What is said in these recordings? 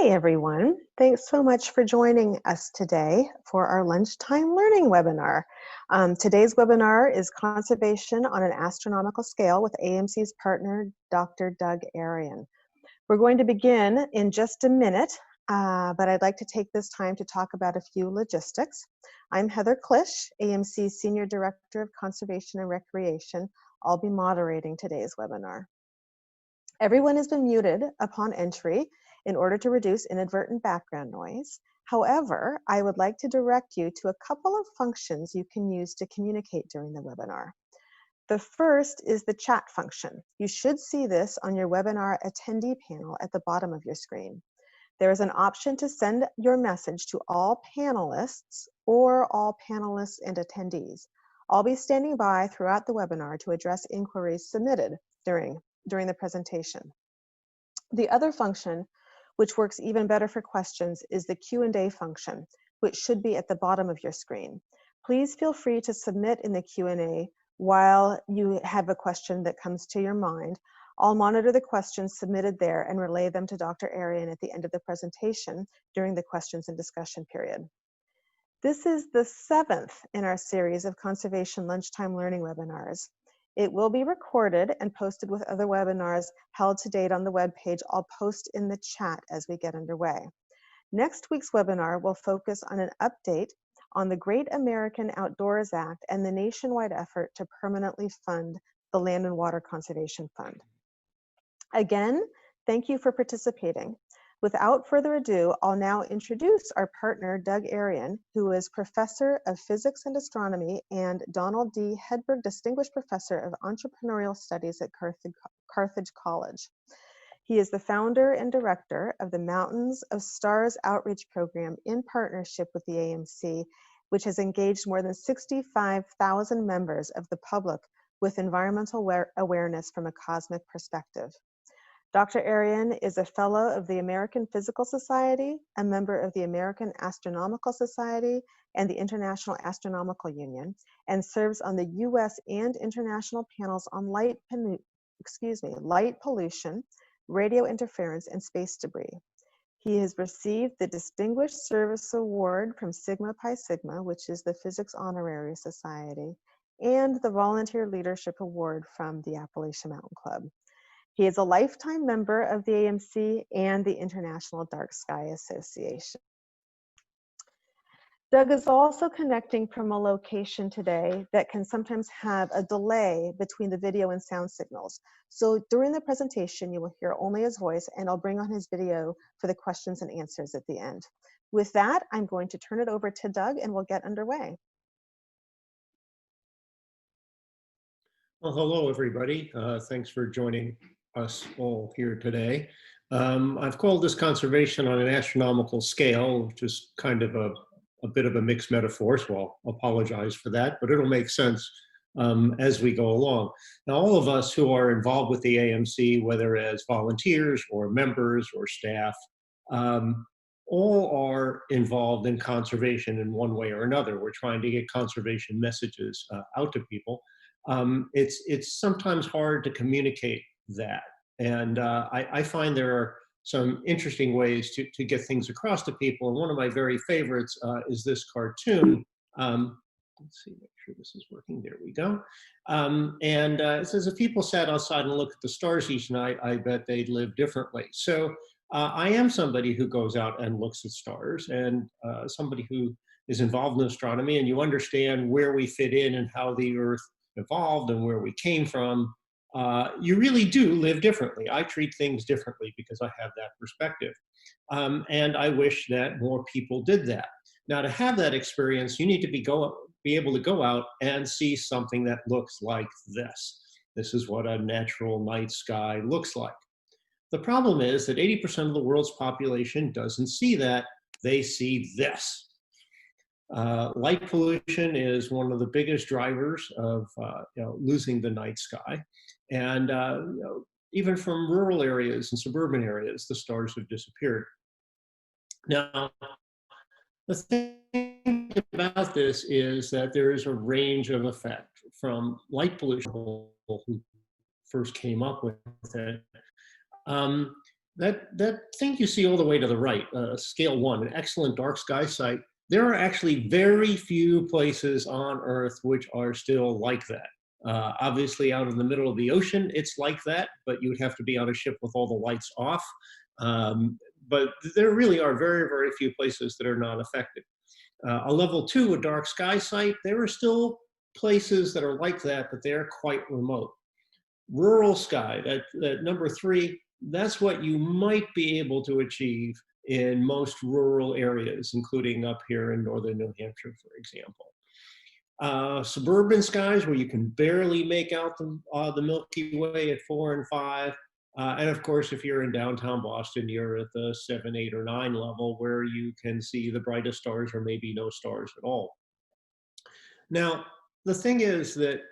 Hi, everyone. Thanks so much for joining us today for our lunchtime learning webinar. Today's webinar is Conservation on an Astronomical Scale with AMC's partner, Dr. Doug Arion. We're going to begin in just a minute, but I'd like to take this time to talk about a few logistics. I'm Heather Klisch, AMC's Senior Director of Conservation and Recreation. I'll be moderating today's webinar. Everyone has been muted upon entry in order to reduce inadvertent background noise. However, I would like to direct you to a couple of functions you can use to communicate during the webinar. The first is the chat function. You should see this on your webinar attendee panel at the bottom of your screen. There is an option to send your message to all panelists or all panelists and attendees. I'll be standing by throughout the webinar to address inquiries submitted during the presentation. The other function, which works even better for questions, is the Q&A function, which should be at the bottom of your screen. Please feel free to submit in the Q&A while you have a question that comes to your mind. I'll monitor the questions submitted there and relay them to Dr. Arion at the end of the presentation during the questions and discussion period. This is the 7th in our series of Conservation Lunchtime Learning webinars. It will be recorded and posted with other webinars held to date on the webpage. I'll post in the chat as we get underway. Next week's webinar will focus on an update on the Great American Outdoors Act and the nationwide effort to permanently fund the Land and Water Conservation Fund. Again, thank you for participating. Without further ado, I'll now introduce our partner, Doug Arion, who is Professor of Physics and Astronomy and Donald D. Hedberg Distinguished Professor of Entrepreneurial Studies at Carthage College. He is the founder and director of the Mountains of Stars Outreach Program in partnership with the AMC, which has engaged more than 65,000 members of the public with environmental awareness from a cosmic perspective. Dr. Arion is a fellow of the American Physical Society, a member of the American Astronomical Society and the International Astronomical Union, and serves on the U.S. and international panels on light pollution, radio interference, and space debris. He has received the Distinguished Service Award from Sigma Pi Sigma, which is the Physics Honorary Society, and the Volunteer Leadership Award from the Appalachian Mountain Club. He is a lifetime member of the AMC and the International Dark Sky Association. Doug is also connecting from a location today that can sometimes have a delay between the video and sound signals. So during the presentation, you will hear only his voice, and I'll bring on his video for the questions and answers at the end. With that, I'm going to turn it over to Doug and we'll get underway. Well, hello, everybody. Thanks for joining us all here today. I've called this Conservation on an Astronomical Scale, which is kind of a bit of a mixed metaphor, so I'll apologize for that, but it'll make sense as we go along. Now, all of us who are involved with the AMC, whether as volunteers or members or staff, all are involved in conservation in one way or another. We're trying to get conservation messages out to people. It's sometimes hard to communicate that. And I find there are some interesting ways to get things across to people. And one of my very favorites is this cartoon. Let's see, make sure this is working. There we go. It says, if people sat outside and looked at the stars each night, I bet they'd live differently. So I am somebody who goes out and looks at stars, and somebody who is involved in astronomy, and you understand where we fit in and how the Earth evolved and where we came from. You really do live differently. I treat things differently because I have that perspective. And I wish that more people did that. Now, to have that experience, you need to be able to go out and see something that looks like this. This is what a natural night sky looks like. The problem is that 80% of the world's population doesn't see that. They see this. Light pollution is one of the biggest drivers of losing the night sky. And even from rural areas and suburban areas, the stars have disappeared. Now, the thing about this is that there is a range of effect from light pollution, who first came up with it, That thing you see all the way to the right, scale 1, an excellent dark sky site, there are actually very few places on Earth which are still like that. Obviously, out in the middle of the ocean, it's like that, but you would have to be on a ship with all the lights off. But there really are very, very few places that are not affected. A level 2, a dark sky site, there are still places that are like that, but they're quite remote. Rural sky, that number 3, that's what you might be able to achieve in most rural areas, including up here in northern New Hampshire, for example. Suburban skies where you can barely make out the Milky Way at 4 and 5. And of course, if you're in downtown Boston, you're at the 7, 8, or 9 level where you can see the brightest stars or maybe no stars at all. Now, the thing is that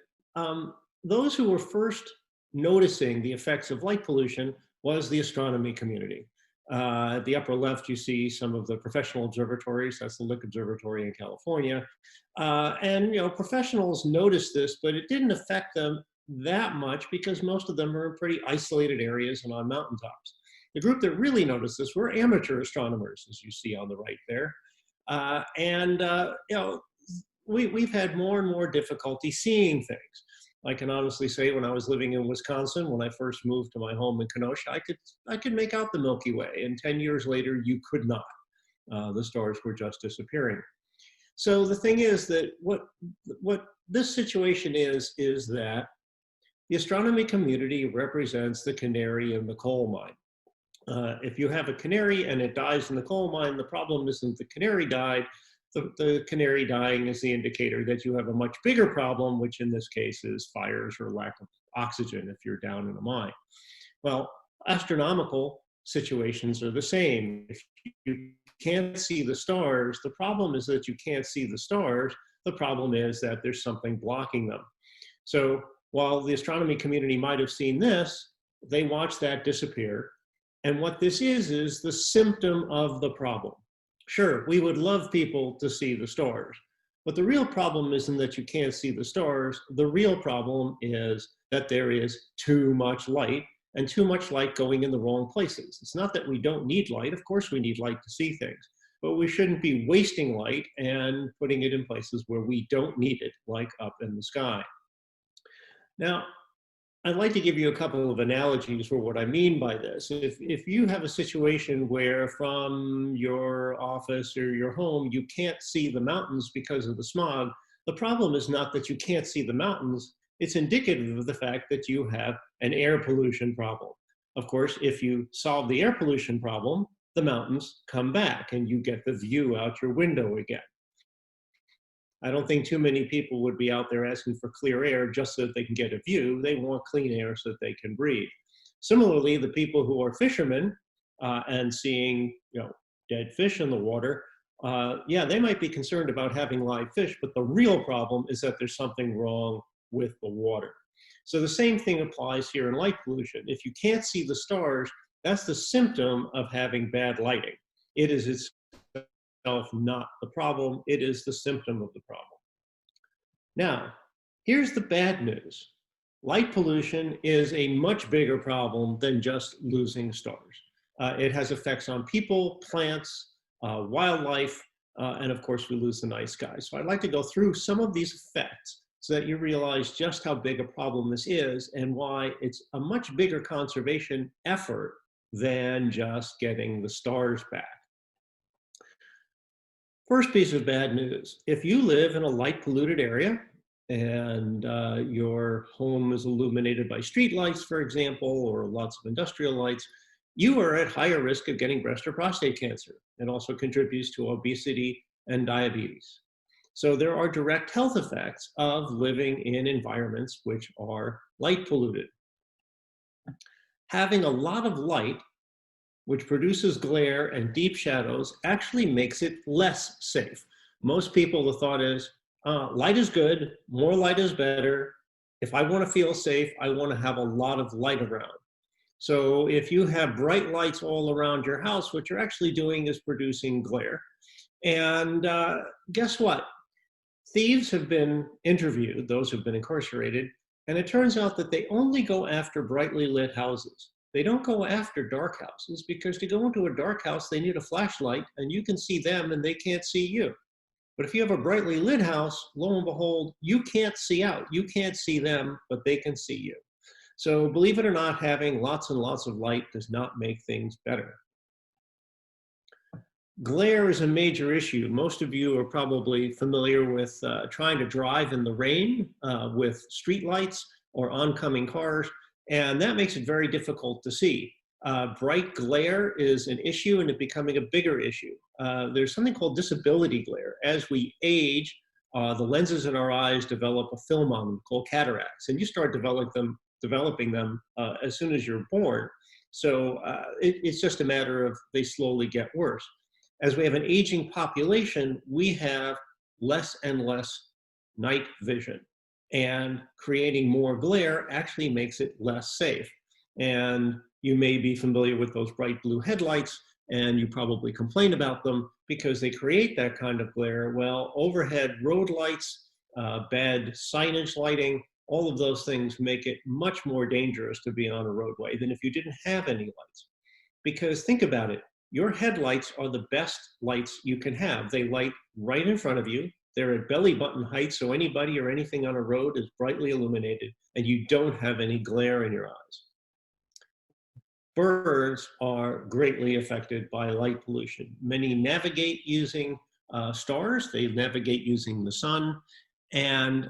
those who were first noticing the effects of light pollution was the astronomy community. At the upper left, you see some of the professional observatories. That's the Lick Observatory in California. And professionals noticed this, but it didn't affect them that much because most of them are in pretty isolated areas and on mountaintops. The group that really noticed this were amateur astronomers, as you see on the right there. We've had more and more difficulty seeing things. I can honestly say when I was living in Wisconsin, when I first moved to my home in Kenosha, I could make out the Milky Way, and 10 years later, you could not. The stars were just disappearing. So the thing is that what this situation is that the astronomy community represents the canary in the coal mine. If you have a canary and it dies in the coal mine, the problem isn't the canary died. The canary dying is the indicator that you have a much bigger problem, which in this case is fires or lack of oxygen if you're down in a mine. Well, astronomical situations are the same. If you can't see the stars, the problem is that you can't see the stars. The problem is that there's something blocking them. So while the astronomy community might have seen this, they watched that disappear. And what this is the symptom of the problem. Sure, we would love people to see the stars, but the real problem isn't that you can't see the stars. The real problem is that there is too much light and too much light going in the wrong places. It's not that we don't need light. Of course, we need light to see things, but we shouldn't be wasting light and putting it in places where we don't need it, like up in the sky. Now, I'd like to give you a couple of analogies for what I mean by this. If you have a situation where from your office or your home, you can't see the mountains because of the smog, the problem is not that you can't see the mountains, it's indicative of the fact that you have an air pollution problem. Of course, if you solve the air pollution problem, the mountains come back and you get the view out your window again. I don't think too many people would be out there asking for clear air just so that they can get a view. They want clean air so that they can breathe. Similarly, the people who are fishermen and seeing dead fish in the water, yeah, they might be concerned about having live fish, but the real problem is that there's something wrong with the water. So the same thing applies here in light pollution. If you can't see the stars, that's the symptom of having bad lighting. It is itself not the problem, it is the symptom of the problem. Now, here's the bad news. Light pollution is a much bigger problem than just losing stars. It has effects on people, plants, wildlife, and of course we lose the night sky. So I'd like to go through some of these effects so that you realize just how big a problem this is and why it's a much bigger conservation effort than just getting the stars back. First piece of bad news, if you live in a light polluted area and your home is illuminated by street lights, for example, or lots of industrial lights, you are at higher risk of getting breast or prostate cancer. It also contributes to obesity and diabetes. So there are direct health effects of living in environments which are light polluted. Having a lot of light, which produces glare and deep shadows, actually makes it less safe. Most people, the thought is, light is good, more light is better. If I want to feel safe, I want to have a lot of light around. So if you have bright lights all around your house, what you're actually doing is producing glare. And guess what? Thieves have been interviewed, those who've been incarcerated, and it turns out that they only go after brightly lit houses. They don't go after dark houses because to go into a dark house, they need a flashlight and you can see them and they can't see you. But if you have a brightly lit house, lo and behold, you can't see out. You can't see them, but they can see you. So believe it or not, having lots and lots of light does not make things better. Glare is a major issue. Most of you are probably familiar with trying to drive in the rain with street lights or oncoming cars, and that makes it very difficult to see. Bright glare is an issue and it's becoming a bigger issue. There's something called disability glare. As we age, the lenses in our eyes develop a film on them called cataracts, and you start developing them as soon as you're born. So it's just a matter of they slowly get worse. As we have an aging population, we have less and less night vision. And creating more glare actually makes it less safe. And you may be familiar with those bright blue headlights, and you probably complain about them because they create that kind of glare. Well, overhead road lights, bad signage lighting, all of those things make it much more dangerous to be on a roadway than if you didn't have any lights. Because think about it, your headlights are the best lights you can have. They light right in front of you. They're at belly button height, so anybody or anything on a road is brightly illuminated, and you don't have any glare in your eyes. Birds are greatly affected by light pollution. Many navigate using stars. They navigate using the sun. And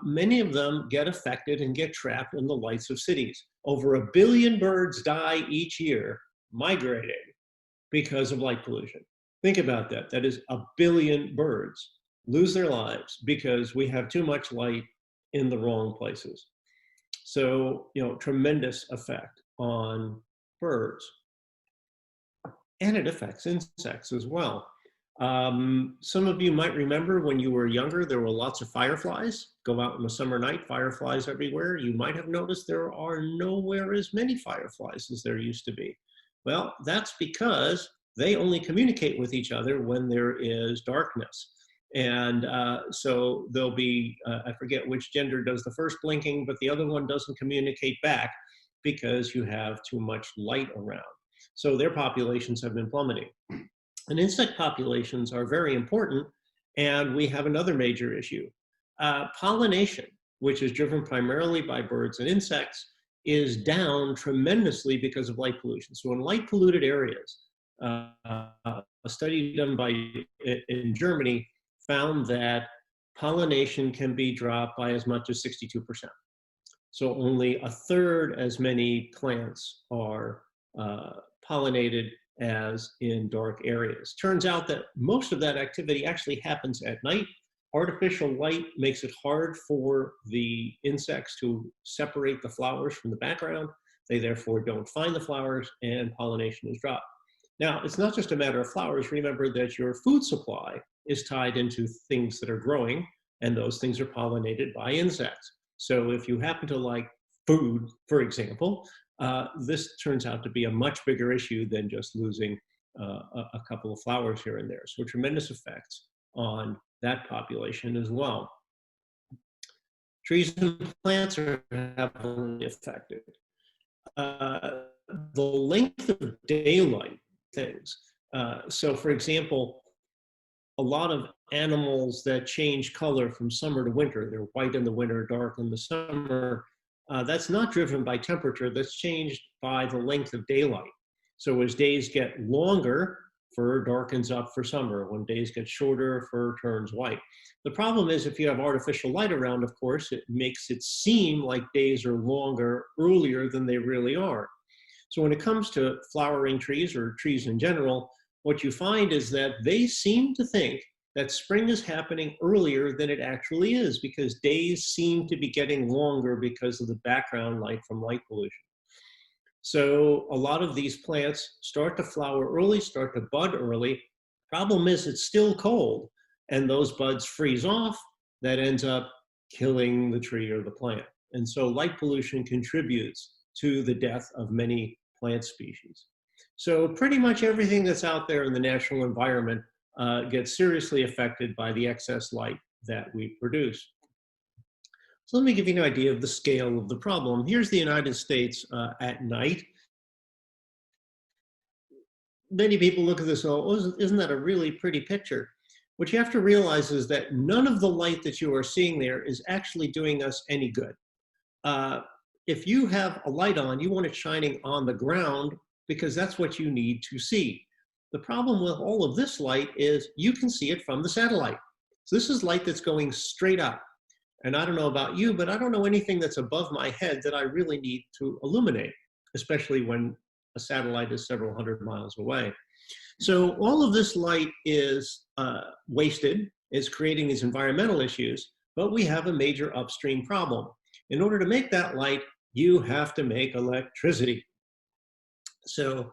many of them get affected and get trapped in the lights of cities. Over 1 billion birds die each year migrating because of light pollution. Think about that. That is 1 billion birds lose their lives because we have too much light in the wrong places. So, tremendous effect on birds. And it affects insects as well. Some of you might remember when you were younger, there were lots of fireflies. Go out on a summer night, fireflies everywhere. You might have noticed there are nowhere as many fireflies as there used to be. Well, that's because they only communicate with each other when there is darkness. And so there'll be, I forget which gender does the first blinking, but the other one doesn't communicate back because you have too much light around. So their populations have been plummeting. And insect populations are very important. And we have another major issue. Pollination, which is driven primarily by birds and insects, is down tremendously because of light pollution. So in light polluted areas, a study done in Germany found that pollination can be dropped by as much as 62%. So only 1/3 as many plants are pollinated as in dark areas. Turns out that most of that activity actually happens at night. Artificial light makes it hard for the insects to separate the flowers from the background. They therefore don't find the flowers and pollination is dropped. Now, it's not just a matter of flowers. Remember that your food supply is tied into things that are growing, and those things are pollinated by insects. So if you happen to like food, for example, this turns out to be a much bigger issue than just losing a couple of flowers here and there. So tremendous effects on that population as well. Trees and plants are heavily affected. The length of daylight things. So for example, a lot of animals that change color from summer to winter, they're white in the winter, dark in the summer, that's not driven by temperature, that's changed by the length of daylight. So as days get longer, fur darkens up for summer. When days get shorter, fur turns white. The problem is if you have artificial light around, of course, it makes it seem like days are longer earlier than they really are. So when it comes to flowering trees or trees in general, what you find is that they seem to think that spring is happening earlier than it actually is because days seem to be getting longer because of the background light from light pollution. So a lot of these plants start to flower early, start to bud early. Problem is it's still cold and those buds freeze off. That ends up killing the tree or the plant. And so light pollution contributes to the death of many plant species. So pretty much everything that's out there in the natural environment gets seriously affected by the excess light that we produce. So let me give you an idea of the scale of the problem. Here's the United States at night. many people look at this and go, oh, isn't that a really pretty picture? What you have to realize is that none of the light that you are seeing there is actually doing us any good. Uh, if you have a light on, you want it shining on the ground because that's what you need to see. The problem with all of this light is you can see it from the satellite. So this is light that's going straight up. And I don't know about you, but I don't know anything that's above my head that I really need to illuminate, especially when a satellite is several hundred miles away. So all of this light is wasted, is creating these environmental issues, but we have a major upstream problem. In order to make that light, you have to make electricity. So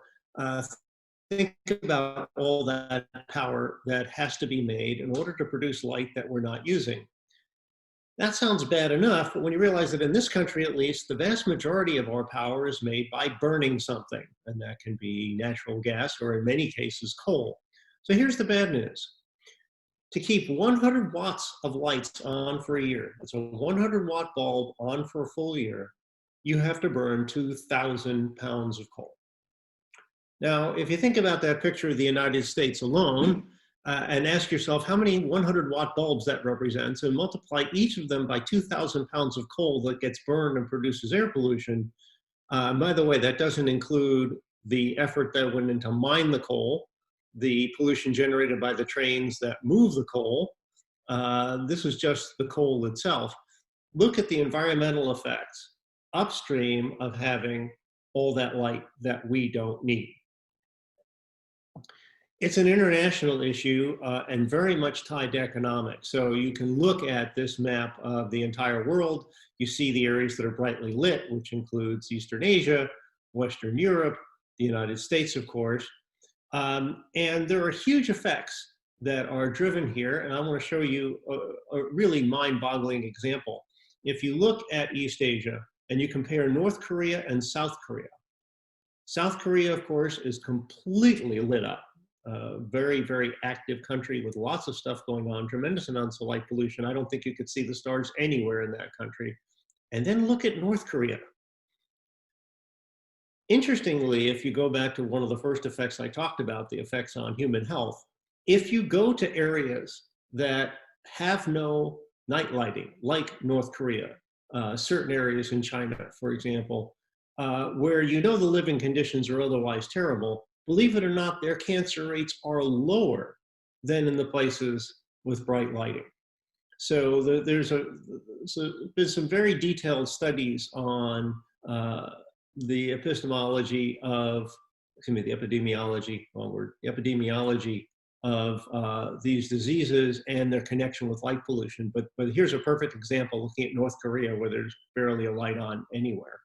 think about all that power that has to be made in order to produce light that we're not using. That sounds bad enough, but when you realize that in this country, at least, the vast majority of our power is made by burning something, and that can be natural gas or in many cases coal. So here's the bad news. To keep 100 watts of lights on for a year, that's a 100 watt bulb on for a full year, you have to burn 2,000 pounds of coal. Now, if you think about that picture of the United States alone, and ask yourself how many 100 watt bulbs that represents and multiply each of them by 2,000 pounds of coal that gets burned and produces air pollution. By the way, that doesn't include the effort that went into mine the coal, the pollution generated by the trains that move the coal. This is just the coal itself. Look at the environmental effects upstream of having all that light that we don't need. It's an international issue and very much tied to economics. So you can look at this map of the entire world. You see the areas that are brightly lit, which includes Eastern Asia, Western Europe, the United States, of course. And there are huge effects that are driven here. And I want to show you a really mind-boggling example. If you look at East Asia and you compare North Korea and South Korea, South Korea, of course, is completely lit up. Very, very active country with lots of stuff going on, tremendous amounts of light pollution. I don't think you could see the stars anywhere in that country. And then look at North Korea. Interestingly, if you go back to one of the first effects I talked about, the effects on human health, if you go to areas that have no night lighting, like North Korea, certain areas in China, for example, where you know the living conditions are otherwise terrible, believe it or not, their cancer rates are lower than in the places with bright lighting. So there's been some very detailed studies on the epidemiology of, the epidemiology of these diseases and their connection with light pollution. But here's a perfect example looking at North Korea where there's barely a light on anywhere.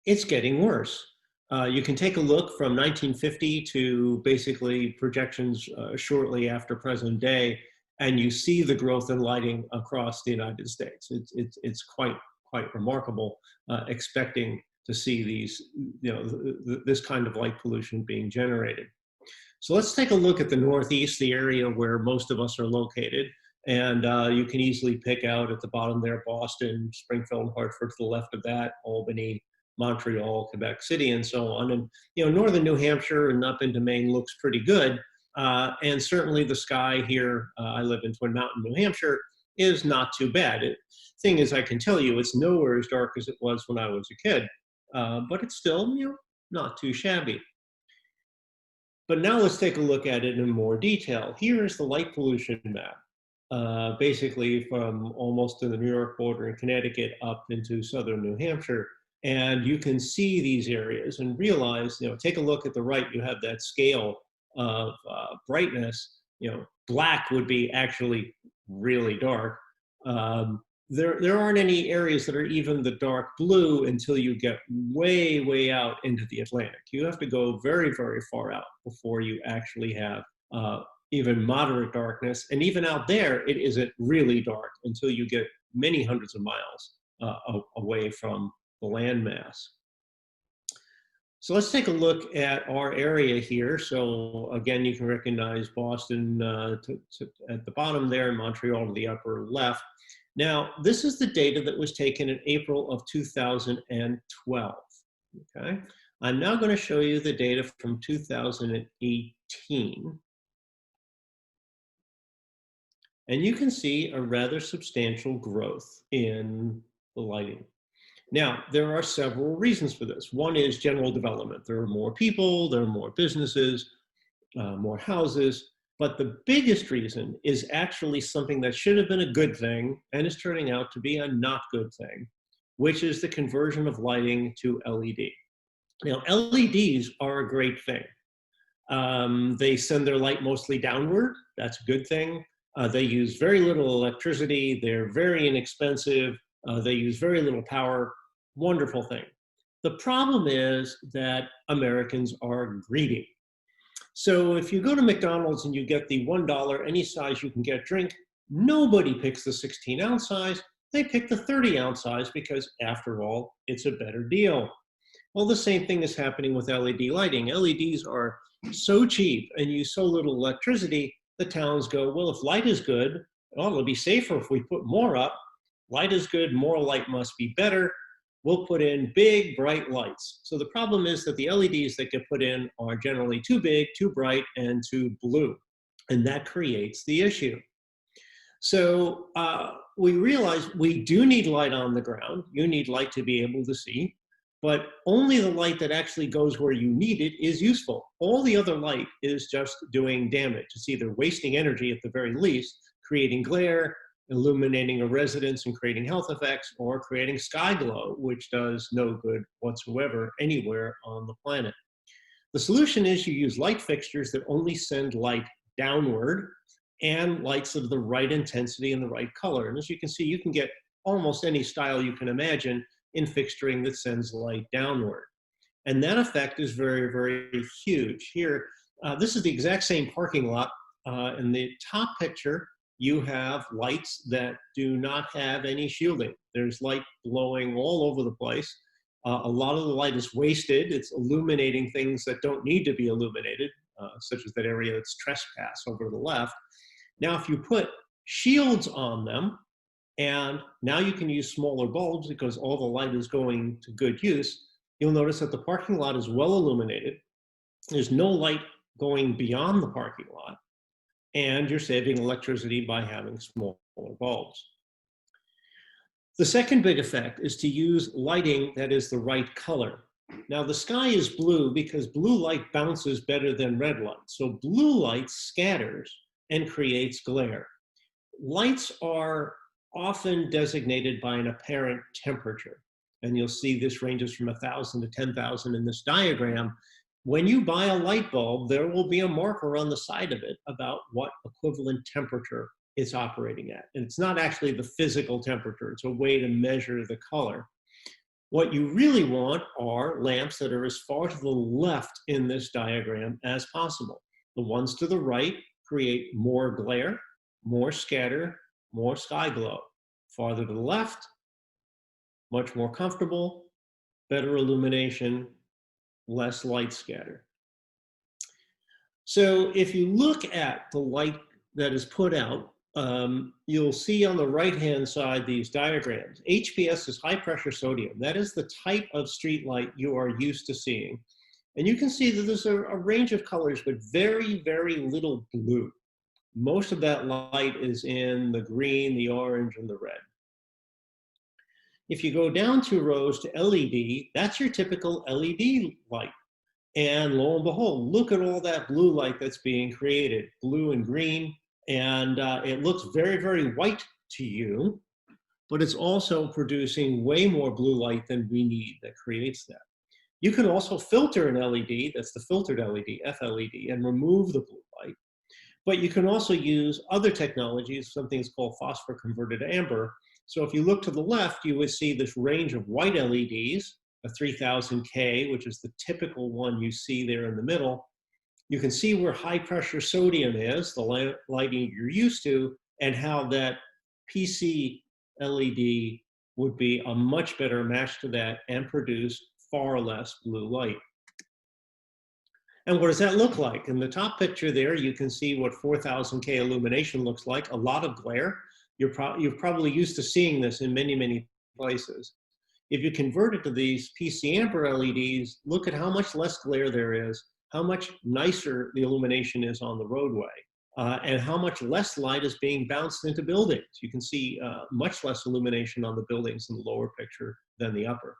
It's getting worse. You can take a look from 1950 to basically projections shortly after present day, and you see the growth in lighting across the United States. It's quite remarkable, expecting to see these, this kind of light pollution being generated. So let's take a look at the Northeast, the area where most of us are located. And you can easily pick out at the bottom there, Boston, Springfield, Hartford to the left of that, Albany, Montreal, Quebec City, and so on. And northern New Hampshire and up into Maine looks pretty good. And certainly the sky here, I live in Twin Mountain, New Hampshire, is not too bad. Thing is, I can tell you, it's nowhere as dark as it was when I was a kid, but it's still not too shabby. But now let's take a look at it in more detail. Here is the light pollution map, basically from almost to the New York border in Connecticut up into southern New Hampshire. And you can see these areas and realize, take a look at the right, you have that scale of brightness. Black would be actually really dark. There aren't any areas that are even the dark blue until you get way, way out into the Atlantic. You have to go very, very far out before you actually have even moderate darkness. And even out there, it isn't really dark until you get many hundreds of miles away from the landmass. So let's take a look at our area here. So again, you can recognize Boston at the bottom there, and Montreal to the upper left. Now, this is the data that was taken in April of 2012, okay? I'm now going to show you the data from 2018. And you can see a rather substantial growth in the lighting. Now, there are several reasons for this. One is general development. There are more people, there are more businesses, more houses. But the biggest reason is actually something that should have been a good thing and is turning out to be a not good thing, which is the conversion of lighting to LED. Now, LEDs are a great thing. They send their light mostly downward. That's a good thing. They use very little electricity. They're very inexpensive. They use very little power. Wonderful thing. The problem is that Americans are greedy. So if you go to McDonald's and you get the $1 any size you can get drink, nobody picks the 16-ounce size. They pick the 30-ounce size because, after all, it's a better deal. Well, the same thing is happening with LED lighting. LEDs are so cheap and use so little electricity, the towns go, well, if light is good, well, it'll be safer if we put more up. Light is good, more light must be better. We'll put in big, bright lights. So the problem is that the LEDs that get put in are generally too big, too bright, and too blue. And that creates the issue. So we realize we do need light on the ground. You need light to be able to see. But only the light that actually goes where you need it is useful. All the other light is just doing damage. It's either wasting energy at the very least, creating glare, illuminating a residence and creating health effects, or creating sky glow, which does no good whatsoever anywhere on the planet. The solution is you use light fixtures that only send light downward and lights of the right intensity and the right color. And as you can see, you can get almost any style you can imagine in fixturing that sends light downward. And that effect is very, very huge. Here, this is the exact same parking lot. In the top picture, you have lights that do not have any shielding. There's light blowing all over the place. A lot of the light is wasted. It's illuminating things that don't need to be illuminated, such as that area that's trespass over to the left. Now, if you put shields on them, and now you can use smaller bulbs because all the light is going to good use, you'll notice that the parking lot is well illuminated. There's no light going beyond the parking lot, and you're saving electricity by having smaller bulbs. The second big effect is to use lighting that is the right color. Now, the sky is blue because blue light bounces better than red light. So blue light scatters and creates glare. Lights are often designated by an apparent temperature. And you'll see this ranges from 1,000 to 10,000 in this diagram. When you buy a light bulb, there will be a marker on the side of it about what equivalent temperature it's operating at. And it's not actually the physical temperature, it's a way to measure the color. What you really want are lamps that are as far to the left in this diagram as possible. The ones to the right create more glare, more scatter, more sky glow. Farther to the left, much more comfortable, better illumination, less light scatter. So if you look at the light that is put out, you'll see on the right-hand side these diagrams. HPS is high pressure sodium. That is the type of street light you are used to seeing. And you can see that there's a range of colors, but very, very little blue. Most of that light is in the green, the orange, and the red. If you go down 2 rows to LED, that's your typical LED light. And lo and behold, look at all that blue light that's being created, blue and green. And it looks very, very white to you, but it's also producing way more blue light than we need that creates that. You can also filter an LED, that's the filtered LED, FLED, and remove the blue light. But you can also use other technologies, something is called phosphor converted amber. So if you look to the left, you would see this range of white LEDs, a 3000K, which is the typical one you see there in the middle. You can see where high pressure sodium is, the lighting you're used to, and how that PC LED would be a much better match to that and produce far less blue light. And what does that look like? In the top picture there, you can see what 4000K illumination looks like, a lot of glare. You're probably used to seeing this in many, many places. If you convert it to these PC amper LEDs, look at how much less glare there is, how much nicer the illumination is on the roadway, and how much less light is being bounced into buildings. You can see much less illumination on the buildings in the lower picture than the upper.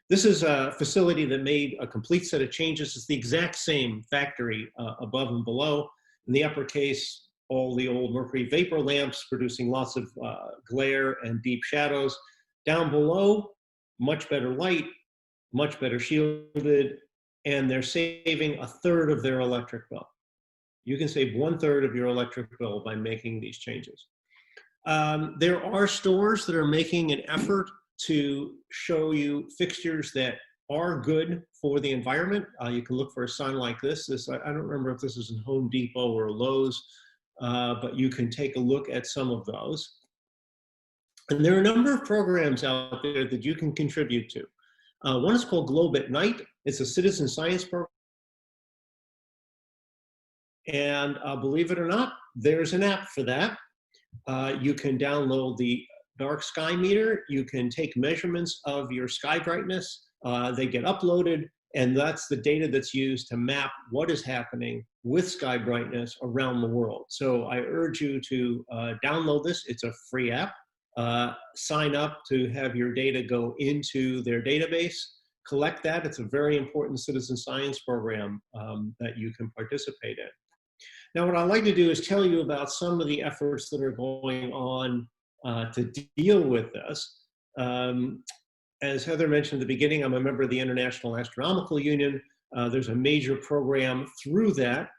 This is a facility that made a complete set of changes. It's the exact same factory above and below. In the upper case, all the old mercury vapor lamps producing lots of glare and deep shadows. Down below, much better light, much better shielded, and they're saving 1/3 of their electric bill. You can save 1/3 of your electric bill by making these changes. There are stores that are making an effort to show you fixtures that are good for the environment. You can look for a sign like this. I don't remember if this is in Home Depot or Lowe's, but you can take a look at some of those. And there are a number of programs out there that you can contribute to. One is called Globe at Night. It's a citizen science program. And believe it or not, there's an app for that. You can download the dark sky meter. You can take measurements of your sky brightness. They get uploaded, and that's the data that's used to map what is happening with sky brightness around the world. So I urge you to download this. It's a free app. Sign up to have your data go into their database. Collect that. It's a very important citizen science program that you can participate in. Now, what I'd like to do is tell you about some of the efforts that are going on to deal with this. As Heather mentioned at the beginning, I'm a member of the International Astronomical Union. There's a major program through that.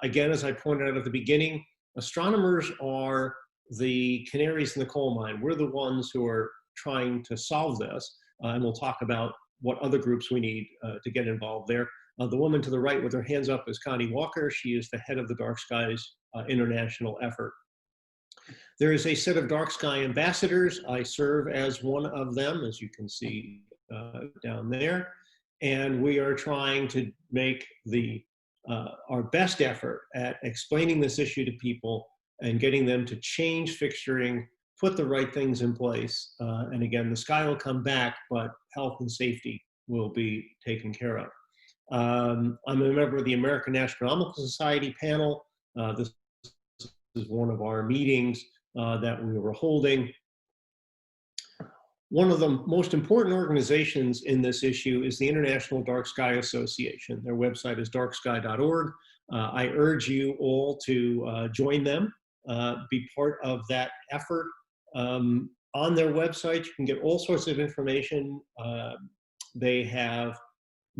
Again, as I pointed out at the beginning, astronomers are the canaries in the coal mine. We're the ones who are trying to solve this, and we'll talk about what other groups we need to get involved there. The woman to the right with her hands up is Connie Walker. She is the head of the Dark Skies International effort. There is a set of dark sky ambassadors. I serve as one of them, as you can see down there. And we are trying to make our best effort at explaining this issue to people and getting them to change fixturing, put the right things in place. And again, the sky will come back, but health and safety will be taken care of. I'm a member of the American Astronomical Society panel. This is one of our meetings that we were holding. One of the most important organizations in this issue is the International Dark Sky Association. Their website is darksky.org. I urge you all to join them, be part of that effort. On their website, you can get all sorts of information. They have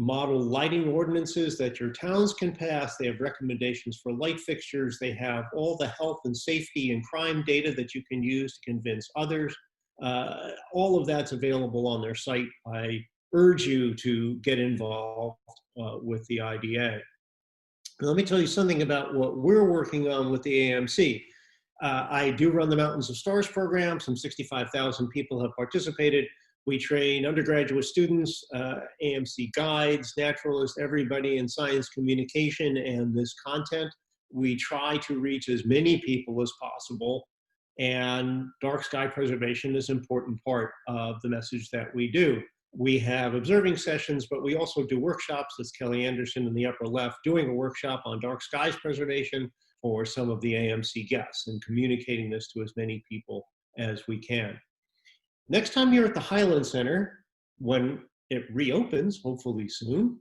model lighting ordinances that your towns can pass. They have recommendations for light fixtures. They have all the health and safety and crime data that you can use to convince others. All of that's available on their site. I urge you to get involved with the IDA. Now, let me tell you something about what we're working on with the AMC. I do run the Mountains of Stars program. Some 65,000 people have participated. We train undergraduate students, AMC guides, naturalists, everybody in science communication and this content. We try to reach as many people as possible, and dark sky preservation is an important part of the message that we do. We have observing sessions, but we also do workshops. That's Kelly Anderson in the upper left doing a workshop on dark skies preservation for some of the AMC guests and communicating this to as many people as we can. Next time you're at the Highland Center, when it reopens, hopefully soon,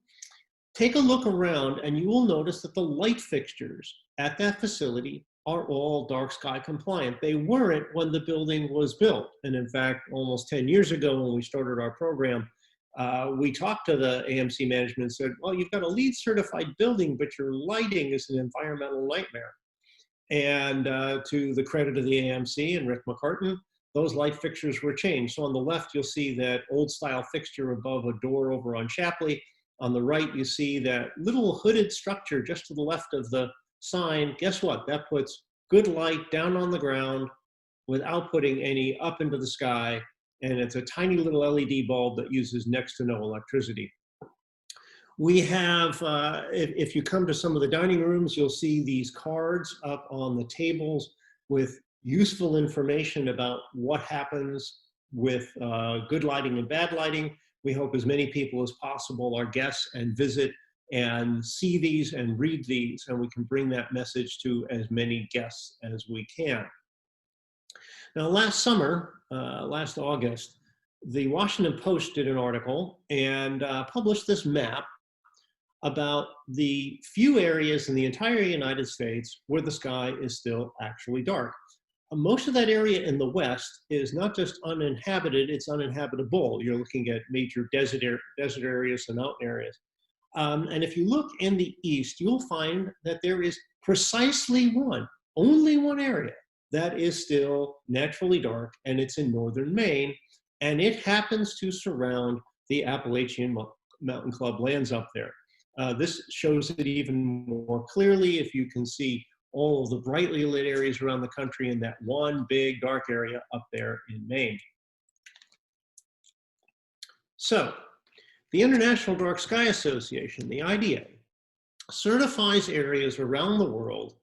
take a look around and you will notice that the light fixtures at that facility are all dark sky compliant. They weren't when the building was built. And in fact, almost 10 years ago when we started our program, we talked to the AMC management and said, well, you've got a LEED certified building, but your lighting is an environmental nightmare. And to the credit of the AMC and Rick McCartan, those light fixtures were changed. So on the left, you'll see that old style fixture above a door over on Shapley. On the right, you see that little hooded structure just to the left of the sign. Guess what? That puts good light down on the ground without putting any up into the sky. And it's a tiny little LED bulb that uses next to no electricity. We have, if you come to some of the dining rooms, you'll see these cards up on the tables with useful information about what happens with good lighting and bad lighting. We hope as many people as possible are guests and visit and see these and read these, and we can bring that message to as many guests as we can. Now, last summer, last August, the Washington Post did an article and published this map about the few areas in the entire United States where the sky is still actually dark. Most of that area in the West is not just uninhabited, it's uninhabitable. You're looking at major desert areas and mountain areas. And if you look in the East, you'll find that there is precisely only one area that is still naturally dark, and it's in northern Maine, and it happens to surround the Appalachian Mountain Club lands up there. This shows it even more clearly if you can see all of the brightly lit areas around the country in that one big dark area up there in Maine. So, the International Dark Sky Association, the IDA, certifies areas around the world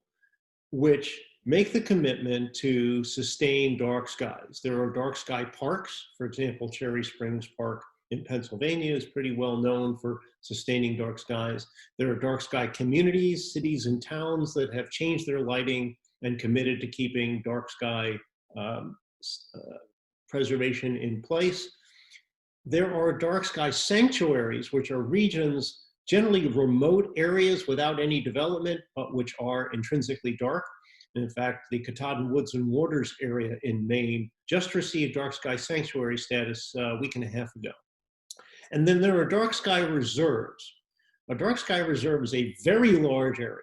which make the commitment to sustain dark skies. There are dark sky parks. For example, Cherry Springs Park in Pennsylvania is pretty well known for sustaining dark skies. There are dark sky communities, cities and towns that have changed their lighting and committed to keeping dark sky preservation in place. There are dark sky sanctuaries, which are regions, generally remote areas without any development, but which are intrinsically dark. In fact, the Katahdin Woods and Waters area in Maine just received dark sky sanctuary status a week and a half ago. And then there are dark sky reserves. A dark sky reserve is a very large area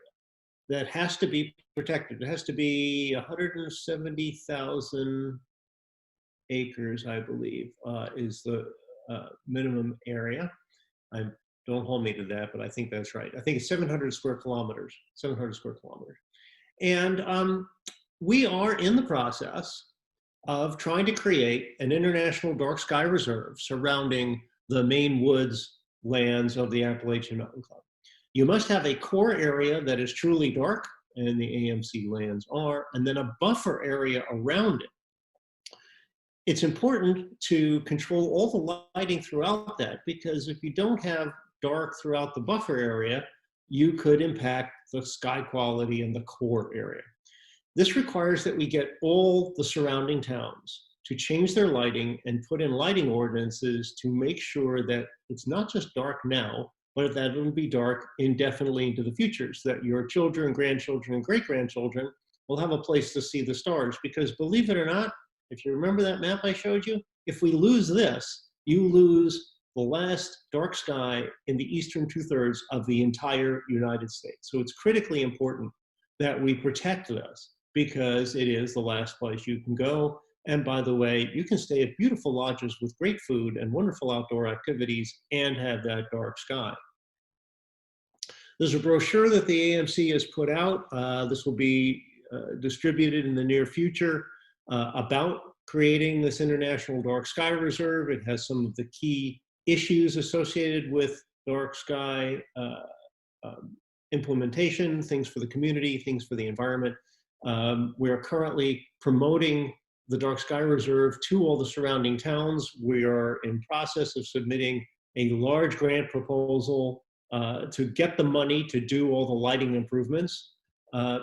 that has to be protected. It has to be 170,000 acres, I believe, is the minimum area. Don't hold me to that, but I think that's right. I think it's 700 square kilometers, 700 square kilometers. And we are in the process of trying to create an international dark sky reserve surrounding the Maine woods lands of the Appalachian Mountain Club. You must have a core area that is truly dark, and the AMC lands are, and then a buffer area around it. It's important to control all the lighting throughout that, because if you don't have dark throughout the buffer area, you could impact the sky quality in the core area. This requires that we get all the surrounding towns to change their lighting and put in lighting ordinances to make sure that it's not just dark now, but that it will be dark indefinitely into the future, so that your children, grandchildren, and great-grandchildren will have a place to see the stars. Because believe it or not, if you remember that map I showed you, if we lose this, you lose the last dark sky in the eastern two-thirds of the entire United States. So it's critically important that we protect this, because it is the last place you can go. And by the way, you can stay at beautiful lodges with great food and wonderful outdoor activities and have that dark sky. There's a brochure that the AMC has put out. This will be distributed in the near future about creating this International Dark Sky Reserve. It has some of the key issues associated with dark sky implementation, things for the community, things for the environment. We are currently promoting the Dark Sky Reserve to all the surrounding towns. We are in process of submitting a large grant proposal to get the money to do all the lighting improvements.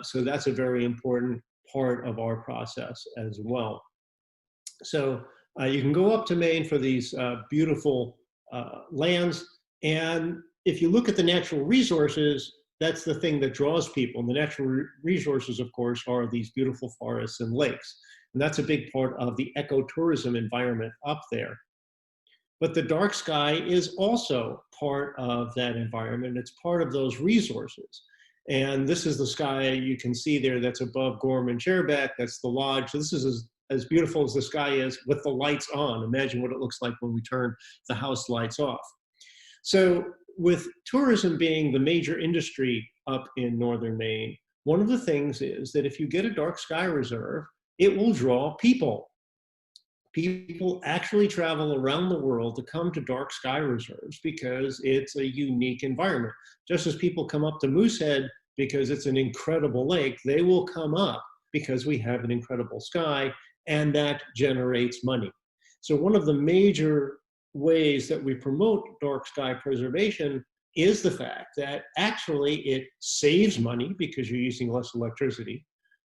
So that's a very important part of our process as well. So you can go up to Maine for these beautiful lands. And if you look at the natural resources, that's the thing that draws people. And the natural resources, of course, are these beautiful forests and lakes. And that's a big part of the ecotourism environment up there. But the dark sky is also part of that environment. It's part of those resources. And this is the sky you can see there that's above Gorham and Chairback. That's the lodge. So this is as beautiful as the sky is with the lights on. Imagine what it looks like when we turn the house lights off. So with tourism being the major industry up in northern Maine, one of the things is that if you get a dark sky reserve, it will draw people. People actually travel around the world to come to dark sky reserves because it's a unique environment. Just as people come up to Moosehead because it's an incredible lake, they will come up because we have an incredible sky, and that generates money. So one of the major ways that we promote dark sky preservation is the fact that actually it saves money because you're using less electricity.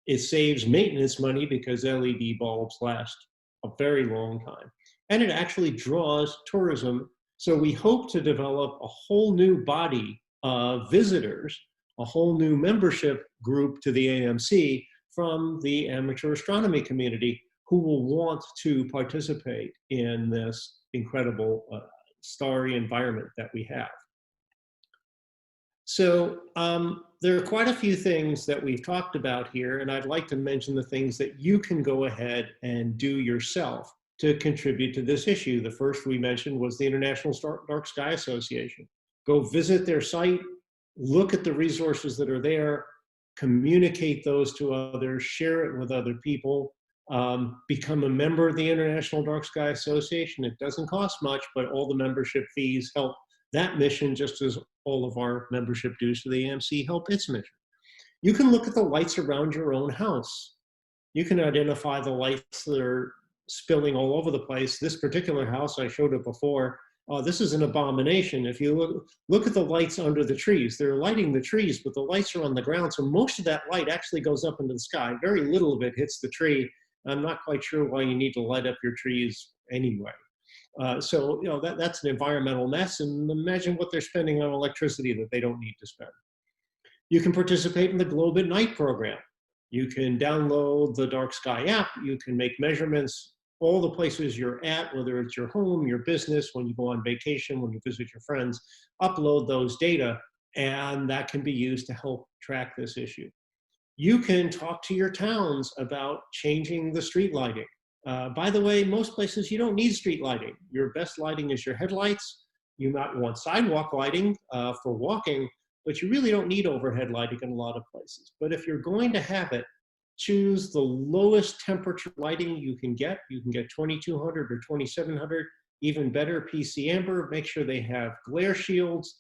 It saves maintenance money because LED bulbs last a very long time. And it actually draws tourism. So we hope to develop a whole new body of visitors, a whole new membership group to the AMC from the amateur astronomy community who will want to participate in this incredible starry environment that we have. So there are quite a few things that we've talked about here, and I'd like to mention the things that you can go ahead and do yourself to contribute to this issue. The first we mentioned was the International Dark Sky Association. Go visit their site, look at the resources that are there, communicate those to others, share it with other people, become a member of the International Dark Sky Association. It doesn't cost much, but all the membership fees help that mission just as all of our membership dues to the AMC help its mission. You can look at the lights around your own house. You can identify the lights that are spilling all over the place. This particular house, I showed it before, this is an abomination. If you look at the lights under the trees, they're lighting the trees, but the lights are on the ground, so most of that light actually goes up into the sky. Very little of it hits the tree. I'm not quite sure why you need to light up your trees anyway. So that's an environmental mess, and imagine what they're spending on electricity that they don't need to spend. You can participate in the Globe at Night program. You can download the Dark Sky app. You can make measurements all the places you're at, whether it's your home, your business, when you go on vacation, when you visit your friends, upload those data, and that can be used to help track this issue. You can talk to your towns about changing the street lighting. By the way, most places you don't need street lighting. Your best lighting is your headlights. You might want sidewalk lighting for walking, but you really don't need overhead lighting in a lot of places. But if you're going to have it, choose the lowest temperature lighting you can get. You can get 2200 or 2700, even better PC amber. Make sure they have glare shields.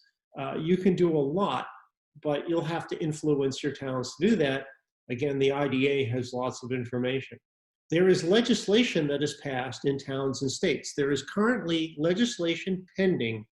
You can do a lot, but you'll have to influence your towns to do that. Again, the IDA has lots of information. There is legislation that is passed in towns and states. There is currently legislation pending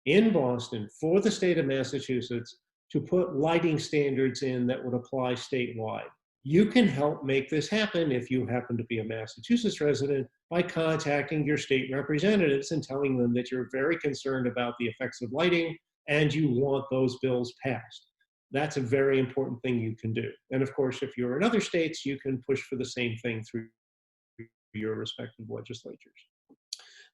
in Boston for the state of Massachusetts to put lighting standards in that would apply statewide. You can help make this happen if you happen to be a Massachusetts resident by contacting your state representatives and telling them that you're very concerned about the effects of lighting and you want those bills passed. That's a very important thing you can do. And of course, if you're in other states, you can push for the same thing through your respective legislatures.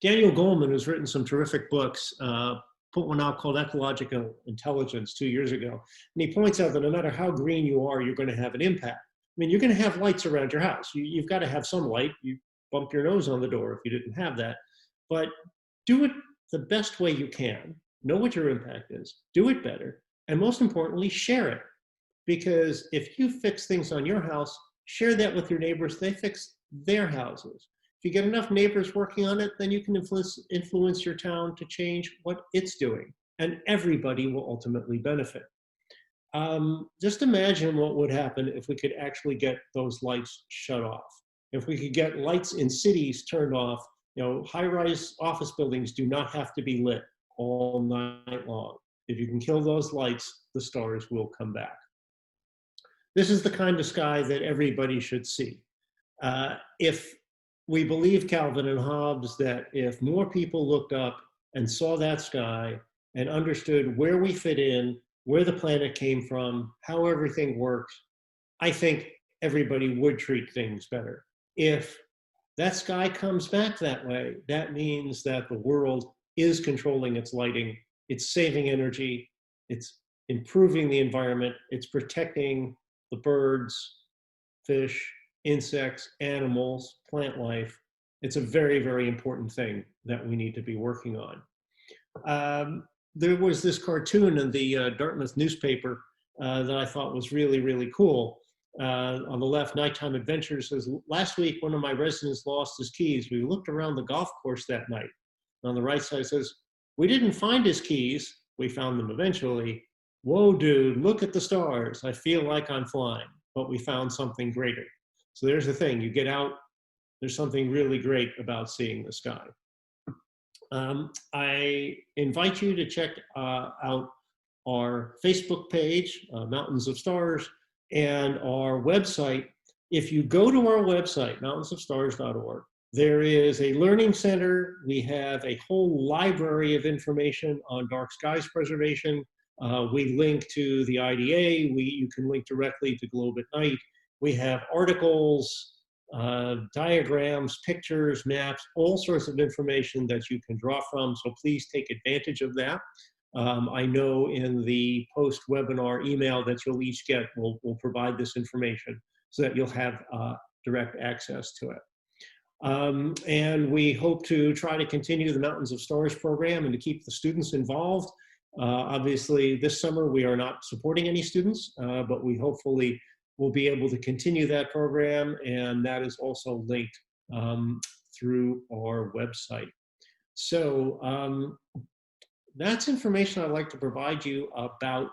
Daniel Goleman has written some terrific books, put one out called Ecological Intelligence 2 years ago. And he points out that no matter how green you are, you're going to have an impact. I mean, you're going to have lights around your house. You've got to have some light. You bump your nose on the door if you didn't have that. But do it the best way you can. Know what your impact is. Do it better. And most importantly, share it. Because if you fix things on your house, share that with your neighbors. They fix their houses. If you get enough neighbors working on it, then you can influence your town to change what it's doing. And everybody will ultimately benefit. Just imagine what would happen if we could actually get those lights shut off. If we could get lights in cities turned off, high-rise office buildings do not have to be lit all night long. If you can kill those lights, the stars will come back. This is the kind of sky that everybody should see. If we believe Calvin and Hobbes that if more people looked up and saw that sky and understood where we fit in, where the planet came from, how everything works, I think everybody would treat things better. If that sky comes back that way, that means that the world is controlling its lighting, it's saving energy, it's improving the environment, it's protecting the birds, fish, insects, animals, plant life. It's a very, very important thing that we need to be working on. There was this cartoon in the Dartmouth newspaper that I thought was really, really cool. On the left, Nighttime Adventures says, last week, one of my residents lost his keys. We looked around the golf course that night. On the right side says, we didn't find his keys. We found them eventually. Whoa, dude, look at the stars. I feel like I'm flying, but we found something greater. So there's the thing. You get out, There's something really great about seeing the sky. I invite you to check out our Facebook page, Mountains of Stars, and our website. If you go to our website, mountainsofstars.org, there is a learning center. We have a whole library of information on dark skies preservation. We link to the IDA. You can link directly to Globe at Night. We have articles, diagrams, pictures, maps, all sorts of information that you can draw from. So please take advantage of that. I know in the post-webinar email that you'll each get, we'll provide this information so that you'll have direct access to it. And we hope to try to continue the Mountains of Stars program and to keep the students involved. Obviously, this summer we are not supporting any students, but we hopefully will be able to continue that program, and that is also linked through our website. So that's information I'd like to provide you about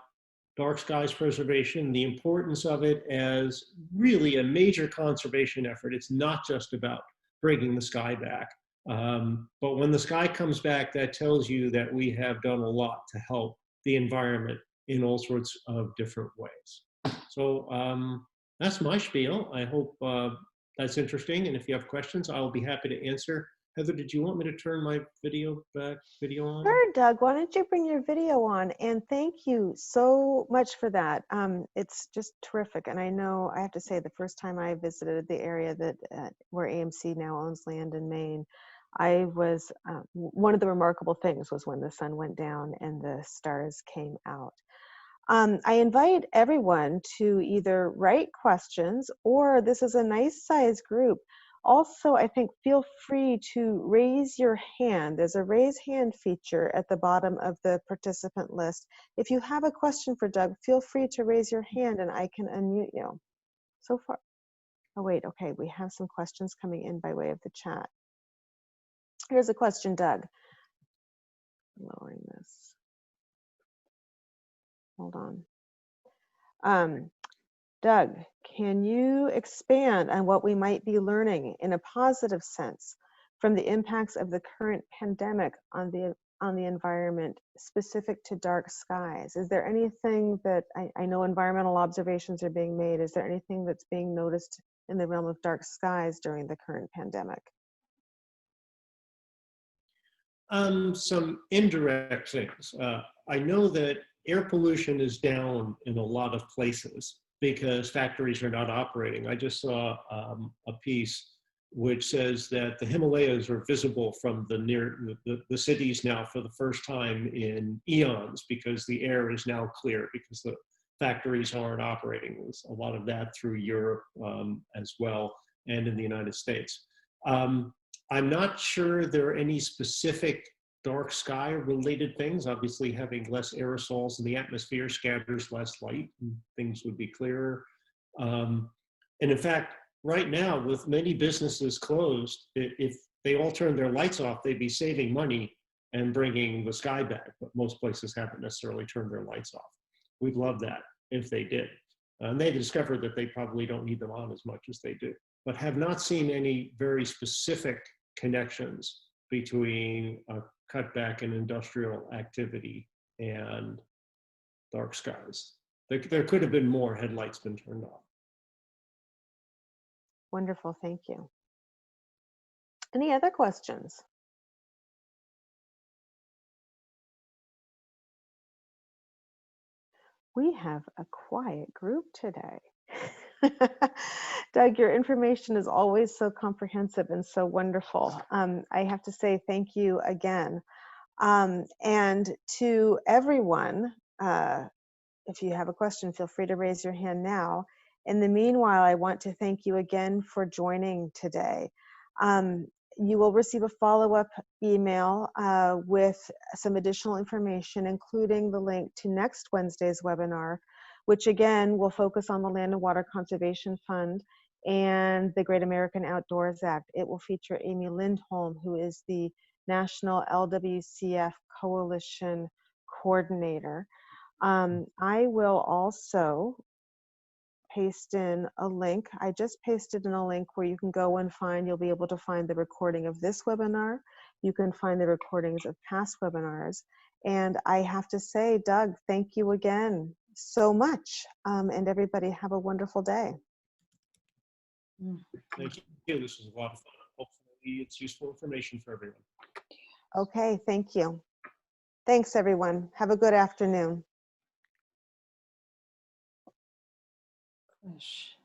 dark skies preservation, the importance of it as really a major conservation effort. It's not just about bringing the sky back. But when the sky comes back, that tells you that we have done a lot to help the environment in all sorts of different ways. So that's my spiel. I hope that's interesting. And if you have questions, I'll be happy to answer. Heather, did you want me to turn my video on? Sure, Doug, why don't you bring your video on? And thank you so much for that. It's just terrific. And I know, I have to say, the first time I visited the area that where AMC now owns land in Maine, I was, one of the remarkable things was when the sun went down and the stars came out. I invite everyone to either write questions, or this is a nice size group. Also, I think feel free to raise your hand. There's a raise hand feature at the bottom of the participant list. If you have a question for Doug, feel free to raise your hand and I can unmute you. So far, oh wait, okay, we have some questions coming in by way of the chat. Here's a question, Doug. Lowering this. Hold on. Doug, can you expand on what we might be learning in a positive sense from the impacts of the current pandemic on the environment specific to dark skies? Is there anything that, I know environmental observations are being made, is there anything that's being noticed in the realm of dark skies during the current pandemic? Some indirect things. I know that air pollution is down in a lot of places because factories are not operating. I just saw a piece which says that the Himalayas are visible from the cities now for the first time in eons because the air is now clear because the factories aren't operating. There's a lot of that through Europe as well and in the United States. I'm not sure there are any specific dark sky related things. Obviously, having less aerosols in the atmosphere scatters less light and things would be clearer. And in fact, right now, with many businesses closed, if they all turned their lights off, they'd be saving money and bringing the sky back. But most places haven't necessarily turned their lights off. We'd love that if they did. And they discovered that they probably don't need them on as much as they do, but have not seen any very specific connections between a cutback in industrial activity and dark skies. There could have been more had lights been turned off. Wonderful, thank you. Any other questions? We have a quiet group today. Doug, your information is always so comprehensive and so wonderful. I have to say thank you again. And to everyone, if you have a question, feel free to raise your hand now. In the meanwhile, I want to thank you again for joining today. You will receive a follow-up email with some additional information, including the link to next Wednesday's webinar, which again will focus on the Land and Water Conservation Fund and the Great American Outdoors Act. It will feature Amy Lindholm, who is the National LWCF Coalition Coordinator. I will also paste in a link. I just pasted in a link where you can go and you'll be able to find the recording of this webinar. You can find the recordings of past webinars. And I have to say, Doug, thank you again so much. And everybody have a wonderful day. Thank you. This was a lot of fun. Hopefully it's useful information for everyone. Okay, thank you. Thanks, everyone. Have a good afternoon. Gosh.